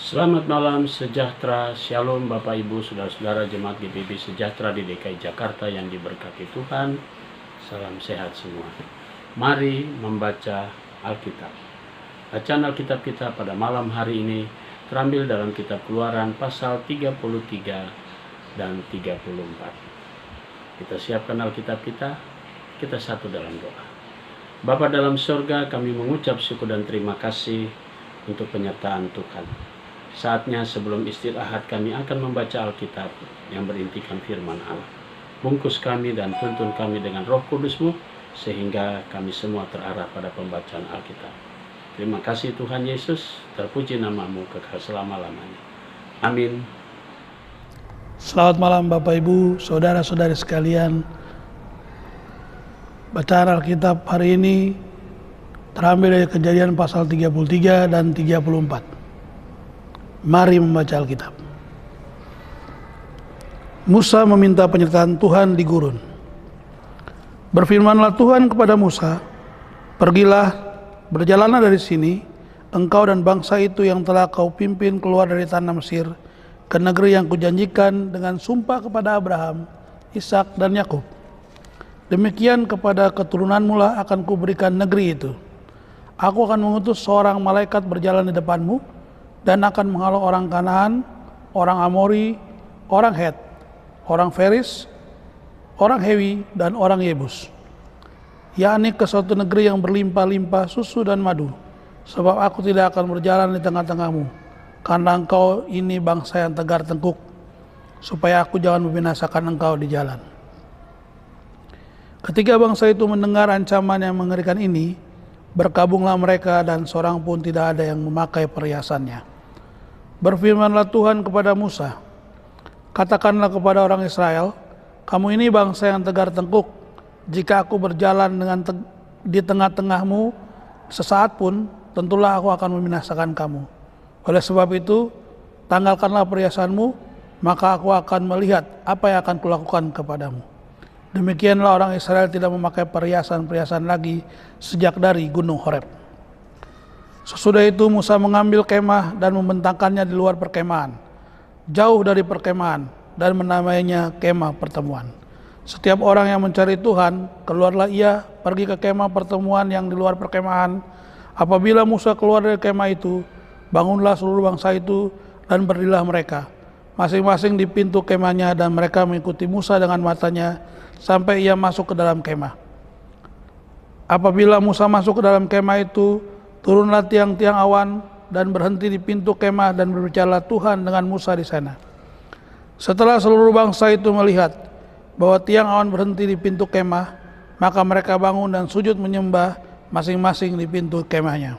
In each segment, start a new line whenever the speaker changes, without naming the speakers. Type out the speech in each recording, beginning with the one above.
Selamat malam sejahtera, Shalom Bapak Ibu, Saudara-saudara jemaat GBB Sejahtera di DKI Jakarta yang diberkati Tuhan. Salam sehat semua. Mari membaca Alkitab. Bacaan Alkitab kita pada malam hari ini terambil dalam kitab Keluaran pasal 33 dan 34. Kita siapkan Alkitab kita satu dalam doa. Bapa dalam surga, kami mengucap syukur dan terima kasih untuk penyertaan Tuhan. Saatnya sebelum istirahat kami akan membaca Alkitab yang berintikan firman Allah. Bungkus kami dan tuntun kami dengan Roh Kudus-Mu sehingga kami semua terarah pada pembacaan Alkitab. Terima kasih Tuhan Yesus, terpuji nama-Mu kekal selama-lamanya. Amin.
Selamat malam Bapak Ibu, saudara-saudari sekalian. Bacaan Alkitab hari ini terambil dari Kejadian pasal 33 dan 34. Mari membaca Alkitab. Musa meminta penyertaan Tuhan di gurun. Berfirmanlah Tuhan kepada Musa, "Pergilah, berjalanlah dari sini, engkau dan bangsa itu yang telah kau pimpin keluar dari tanah Mesir, ke negeri yang kujanjikan dengan sumpah kepada Abraham, Ishak dan Yakub. Demikian kepada keturunanmu lah akan kuberikan negeri itu. Aku akan mengutus seorang malaikat berjalan di depanmu, dan akan menghalau orang Kanaan, orang Amori, orang Het, orang Feris, orang Hewi, dan orang Yebus, yakni ke suatu negeri yang berlimpah-limpah susu dan madu, sebab aku tidak akan berjalan di tengah-tengahmu, karena engkau ini bangsa yang tegar tengkuk, supaya aku jangan membinasakan engkau di jalan." Ketika bangsa itu mendengar ancaman yang mengerikan ini, berkabunglah mereka dan seorang pun tidak ada yang memakai perhiasannya. Berfirmanlah Tuhan kepada Musa, "Katakanlah kepada orang Israel, kamu ini bangsa yang tegar tengkuk. Jika aku berjalan di tengah-tengahmu sesaat pun, tentulah aku akan membinasakan kamu. Oleh sebab itu, tanggalkanlah perhiasanmu, maka aku akan melihat apa yang akan kulakukan kepadamu." Demikianlah orang Israel tidak memakai perhiasan-perhiasan lagi sejak dari Gunung Horeb. Sesudah itu Musa mengambil kemah dan membentangkannya di luar perkemahan, jauh dari perkemahan, dan menamainya kemah pertemuan. Setiap orang yang mencari Tuhan, keluarlah ia pergi ke kemah pertemuan yang di luar perkemahan. Apabila Musa keluar dari kemah itu, bangunlah seluruh bangsa itu dan berdirilah mereka, masing-masing di pintu kemahnya, dan mereka mengikuti Musa dengan matanya sampai ia masuk ke dalam kemah. Apabila Musa masuk ke dalam kemah itu, turunlah tiang-tiang awan dan berhenti di pintu kemah, dan berbicaralah Tuhan dengan Musa di sana. Setelah seluruh bangsa itu melihat bahwa tiang awan berhenti di pintu kemah, maka mereka bangun dan sujud menyembah masing-masing di pintu kemahnya.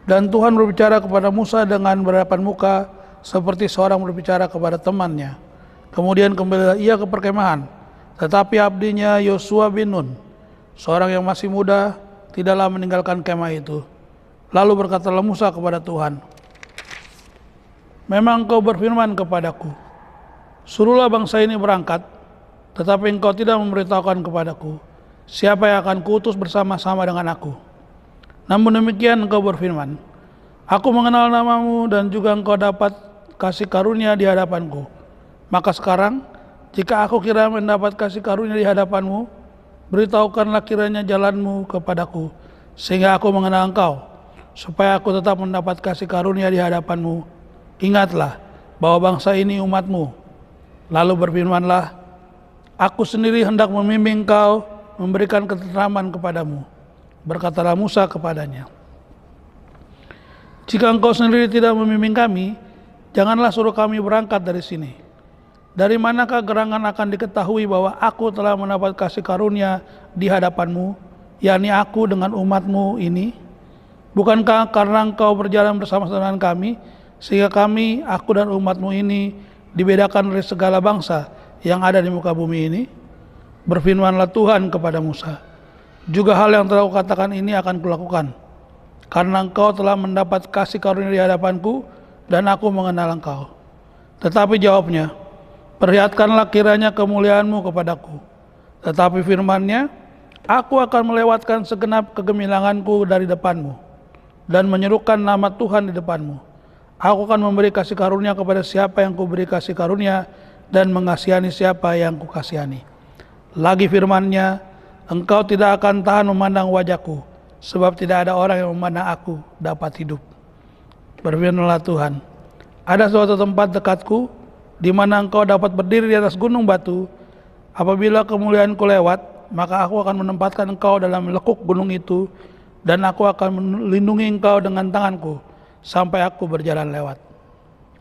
Dan Tuhan berbicara kepada Musa dengan berhadapan muka, seperti seorang berbicara kepada temannya. Kemudian kembalilah ia ke perkemahan, tetapi abdinya Yosua bin Nun, seorang yang masih muda, tidaklah meninggalkan kemah itu. Lalu berkatalah Musa kepada Tuhan, "Memang engkau berfirman kepadaku, suruhlah bangsa ini berangkat, tetapi engkau tidak memberitahukan kepadaku siapa yang akan kuutus bersama-sama dengan aku. Namun demikian engkau berfirman, aku mengenal namamu dan juga engkau dapat kasih karunia di hadapanku. Maka sekarang, jika aku kira mendapat kasih karunia di hadapanmu, beritahukanlah kiranya jalanmu kepadaku, sehingga aku mengenal engkau, supaya aku tetap mendapat kasih karunia di hadapanmu. Ingatlah bahwa bangsa ini umatmu." Lalu berfirmanlah, "Aku sendiri hendak membimbing engkau, memberikan ketenteraman kepadamu." Berkatalah Musa kepadanya, "Jika engkau sendiri tidak membimbing kami, janganlah suruh kami berangkat dari sini. Dari manakah gerangan akan diketahui bahwa aku telah mendapat kasih karunia di hadapanmu, yakni aku dengan umatmu ini? Bukankah karena engkau berjalan bersama-sama dengan kami, sehingga kami, aku dan umatmu ini, dibedakan dari segala bangsa yang ada di muka bumi ini?" Berfirmanlah Tuhan kepada Musa, "Juga hal yang telah kukatakan ini akan kulakukan, karena engkau telah mendapat kasih karunia di hadapanku, dan aku mengenal engkau." Tetapi jawabnya, "Perlihatkanlah kiranya kemuliaanmu kepadaku." Tetapi firman-Nya, "Aku akan melewatkan segenap kegemilanganku dari depanmu, dan menyerukan nama Tuhan di depanmu. Aku akan memberi kasih karunia kepada siapa yang kuberi kasih karunia, dan mengasihani siapa yang kukasihani. Lagi firman-Nya, engkau tidak akan tahan memandang wajahku, sebab tidak ada orang yang memandang aku dapat hidup. Berfirmanlah Tuhan, ada suatu tempat dekatku, di mana engkau dapat berdiri di atas gunung batu. Apabila kemuliaanku lewat, maka aku akan menempatkan engkau dalam lekuk gunung itu, dan aku akan melindungi engkau dengan tanganku, sampai aku berjalan lewat.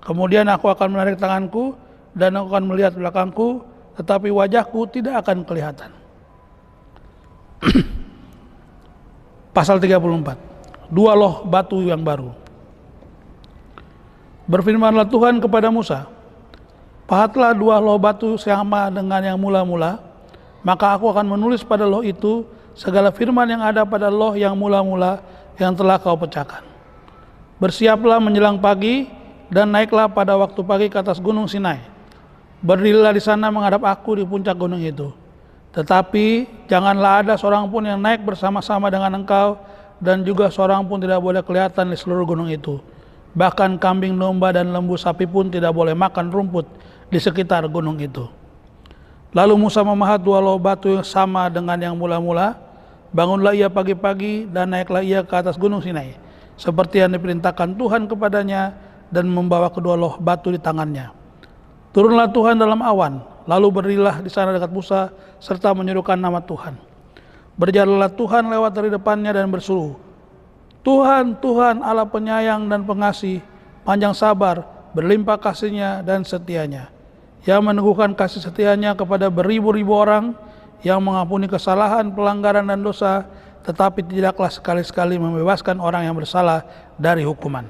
Kemudian aku akan menarik tanganku, dan aku akan melihat belakangku, tetapi wajahku tidak akan kelihatan. Pasal 34. Dua loh batu yang baru. Berfirmanlah Tuhan kepada Musa, pahatlah dua loh batu sama dengan yang mula-mula, maka aku akan menulis pada loh itu segala firman yang ada pada loh yang mula-mula yang telah kau pecahkan. Bersiaplah menjelang pagi, dan naiklah pada waktu pagi ke atas gunung Sinai. Berdirilah di sana menghadap aku di puncak gunung itu. Tetapi janganlah ada seorang pun yang naik bersama-sama dengan engkau, dan juga seorang pun tidak boleh kelihatan di seluruh gunung itu. Bahkan kambing domba dan lembu sapi pun tidak boleh makan rumput di sekitar gunung itu. Lalu Musa memahat dua loh batu yang sama dengan yang mula-mula. Bangunlah ia pagi-pagi, dan naiklah ia ke atas gunung Sinai, seperti yang diperintahkan Tuhan kepadanya, dan membawa kedua loh batu di tangannya. Turunlah Tuhan dalam awan, lalu berdirilah di sana dekat Musa, serta menyerukan nama Tuhan. Berjalanlah Tuhan lewat dari depannya dan berseru, Tuhan, Tuhan Allah penyayang dan pengasih, panjang sabar, berlimpah kasihnya dan setianya, yang meneguhkan kasih setianya kepada beribu-ribu orang, yang mengampuni kesalahan, pelanggaran dan dosa, tetapi tidaklah sekali-sekali membebaskan orang yang bersalah dari hukuman,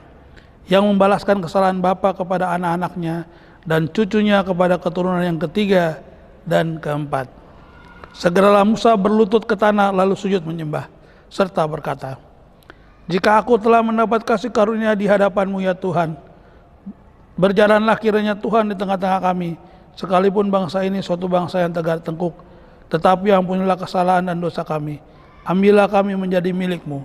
yang membalaskan kesalahan bapa kepada anak-anaknya, dan cucunya kepada keturunan yang ketiga dan keempat. Segeralah Musa berlutut ke tanah, lalu sujud menyembah, serta berkata, jika aku telah mendapat kasih karunia di hadapan-Mu ya Tuhan, berjalanlah kiranya Tuhan di tengah-tengah kami, sekalipun bangsa ini suatu bangsa yang tegak tengkuk, tetapi ampunilah kesalahan dan dosa kami, ambillah kami menjadi milik-Mu.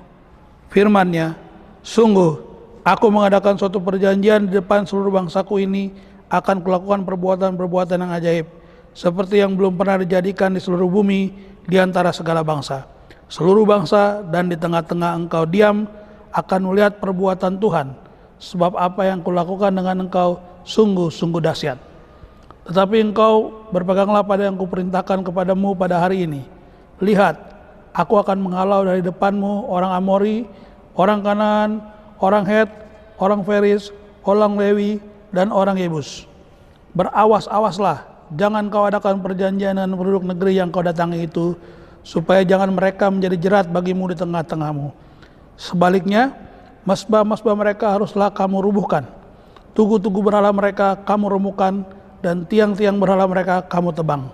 Firman-Nya, sungguh aku mengadakan suatu perjanjian di depan seluruh bangsaku ini, akan kulakukan perbuatan-perbuatan yang ajaib, seperti yang belum pernah dijadikan di seluruh bumi di antara segala bangsa. Seluruh bangsa dan di tengah-tengah engkau diam akan melihat perbuatan Tuhan, sebab apa yang kulakukan dengan engkau sungguh-sungguh dahsyat. Tetapi engkau berpeganglah pada yang kuperintahkan kepadamu pada hari ini. Lihat, aku akan menghalau dari depanmu orang Amori, orang Kanaan, orang Het, orang Feris, orang Lewi, dan orang Yebus. Berawas-awaslah, jangan kau adakan perjanjian dengan penduduk negeri yang kau datangi itu, supaya jangan mereka menjadi jerat bagimu di tengah-tengahmu. Sebaliknya, mesbah-mesbah mereka haruslah kamu rubuhkan, tugu-tugu berhala mereka kamu remukan, dan tiang-tiang berhala mereka kamu tebang.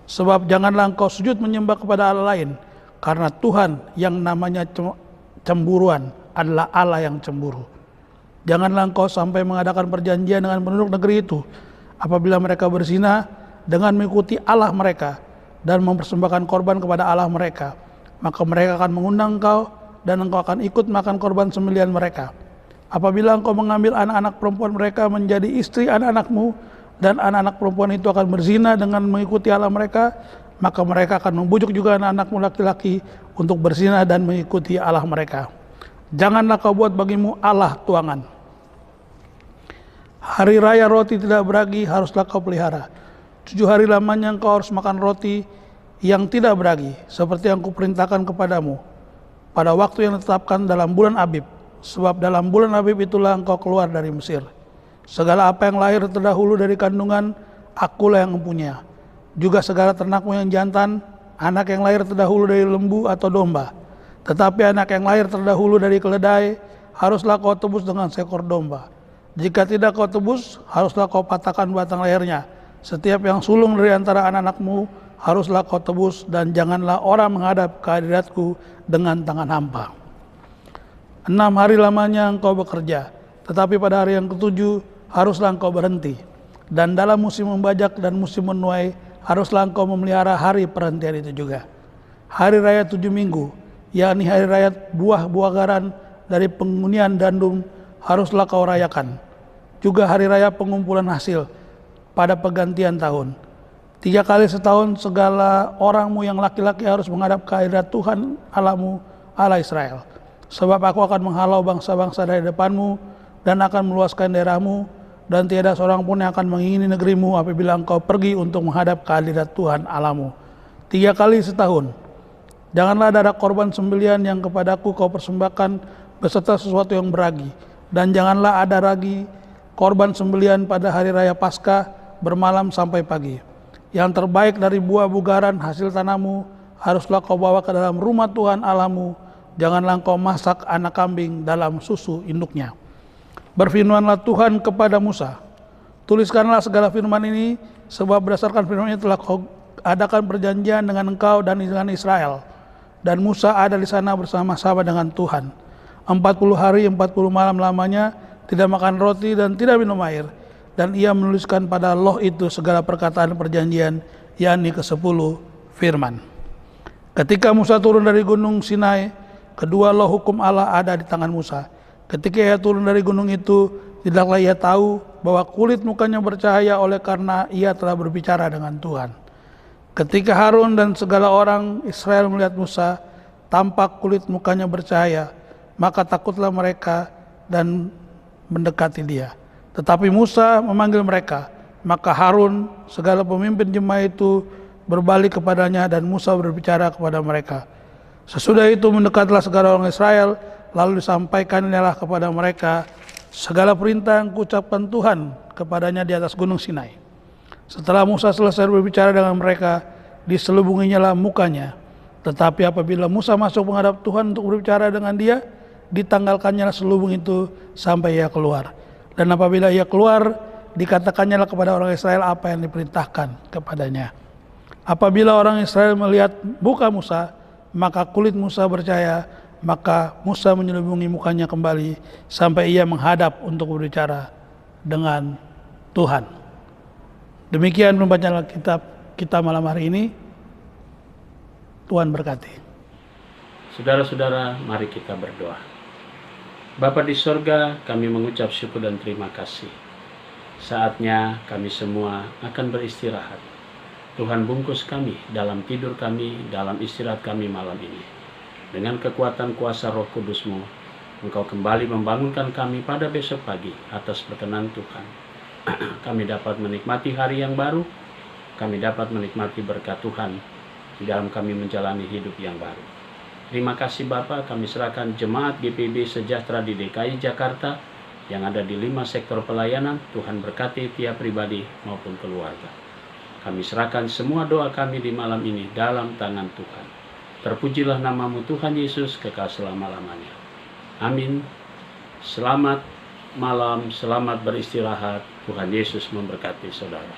Sebab janganlah engkau sujud menyembah kepada Allah lain, karena Tuhan yang namanya cemburuan adalah Allah yang cemburu. Janganlah engkau sampai mengadakan perjanjian dengan penduduk negeri itu, apabila mereka berzina dengan mengikuti Allah mereka, dan mempersembahkan korban kepada Allah mereka, maka mereka akan mengundang engkau, dan engkau akan ikut makan korban sembelihan mereka. Apabila engkau mengambil anak-anak perempuan mereka menjadi istri anak-anakmu, dan anak-anak perempuan itu akan berzina dengan mengikuti Allah mereka, maka mereka akan membujuk juga anak-anakmu laki-laki untuk berzina dan mengikuti Allah mereka. Janganlah kau buat bagimu Allah tuangan. Hari raya roti tidak beragi haruslah kau pelihara. 7 hari lamanya engkau harus makan roti yang tidak beragi, seperti yang kuperintahkan kepadamu, pada waktu yang ditetapkan dalam bulan Abib. Sebab dalam bulan Abib itulah engkau keluar dari Mesir. Segala apa yang lahir terdahulu dari kandungan, akulah yang mempunyai. Juga segala ternakmu yang jantan, anak yang lahir terdahulu dari lembu atau domba. Tetapi anak yang lahir terdahulu dari keledai, haruslah kau tebus dengan seekor domba. Jika tidak kau tebus, haruslah kau patahkan batang lehernya. Setiap yang sulung dari antara anak-anakmu haruslah kau tebus, dan janganlah orang menghadap ke hadiratku dengan tangan hampa. 6 hari lamanya engkau bekerja, tetapi pada hari yang ke-7 haruslah engkau berhenti. Dan dalam musim membajak dan musim menuai haruslah engkau memelihara hari perhentian itu juga. Hari raya 7 minggu, yakni hari raya buah-buah garan dari penghunian gandum, haruslah kau rayakan. juga hari raya pengumpulan hasil pada pergantian tahun. 3 kali setahun segala orangmu yang laki-laki harus menghadap ke hadirat Tuhan Allahmu, Allah Israel. Sebab aku akan menghalau bangsa-bangsa dari depanmu dan akan meluaskan daerahmu, dan tiada seorang pun yang akan mengingini negerimu apabila engkau pergi untuk menghadap ke hadirat Tuhan Allahmu. 3 kali setahun. Janganlah ada korban sembelihan yang kepadaku kau persembahkan beserta sesuatu yang beragi, dan janganlah ada ragi korban sembelihan pada hari raya Paskah bermalam sampai pagi. Yang terbaik dari buah bugaran hasil tanahmu haruslah kau bawa ke dalam rumah Tuhan Allahmu. Janganlah kau masak anak kambing dalam susu induknya. Berfirmanlah Tuhan kepada Musa, tuliskanlah segala firman ini, sebab berdasarkan firman ini telah kau adakan perjanjian dengan engkau dan dengan Israel. Dan Musa ada di sana bersama-sama dengan Tuhan. 40 hari 40 malam lamanya, tidak makan roti dan tidak minum air. Dan ia menuliskan pada loh itu segala perkataan perjanjian, yakni ke-10 firman. Ketika Musa turun dari gunung Sinai, kedua loh hukum Allah ada di tangan Musa. Ketika ia turun dari gunung itu, tidaklah ia tahu bahwa kulit mukanya bercahaya oleh karena ia telah berbicara dengan Tuhan. Ketika Harun dan segala orang Israel melihat Musa, tampak kulit mukanya bercahaya, maka takutlah mereka dan mendekati dia. Tetapi Musa memanggil mereka, maka Harun segala pemimpin jemaah itu berbalik kepadanya dan Musa berbicara kepada mereka. Sesudah itu mendekatlah segala orang Israel, lalu disampaikanlah kepada mereka segala perintah yang kuucapkan Tuhan kepadanya di atas gunung Sinai. Setelah Musa selesai berbicara dengan mereka, diselubunginyalah mukanya. Tetapi apabila Musa masuk menghadap Tuhan untuk berbicara dengan dia, ditanggalkannya selubung itu sampai ia keluar. Dan apabila ia keluar, dikatakannya kepada orang Israel apa yang diperintahkan kepadanya. Apabila orang Israel melihat muka Musa, maka kulit Musa bercahaya, maka Musa menyelubungi mukanya kembali sampai ia menghadap untuk berbicara dengan Tuhan. Demikian pembacaan Alkitab kita malam hari ini. Tuhan berkati.
Saudara-saudara, mari kita berdoa. Bapa di sorga, kami mengucap syukur dan terima kasih. Saatnya kami semua akan beristirahat. Tuhan bungkus kami dalam tidur kami, dalam istirahat kami malam ini. Dengan kekuatan kuasa Roh Kudus-Mu, Engkau kembali membangunkan kami pada besok pagi atas perkenan Tuhan. Kami dapat menikmati hari yang baru, kami dapat menikmati berkat Tuhan di dalam kami menjalani hidup yang baru. Terima kasih Bapa, kami serahkan jemaat GPIB Sejahtera di DKI Jakarta yang ada di 5 sektor pelayanan. Tuhan berkati tiap pribadi maupun keluarga. Kami serahkan semua doa kami di malam ini dalam tangan Tuhan. Terpujilah namamu Tuhan Yesus kekal selama-lamanya. Amin. Selamat malam, selamat beristirahat. Tuhan Yesus memberkati saudara.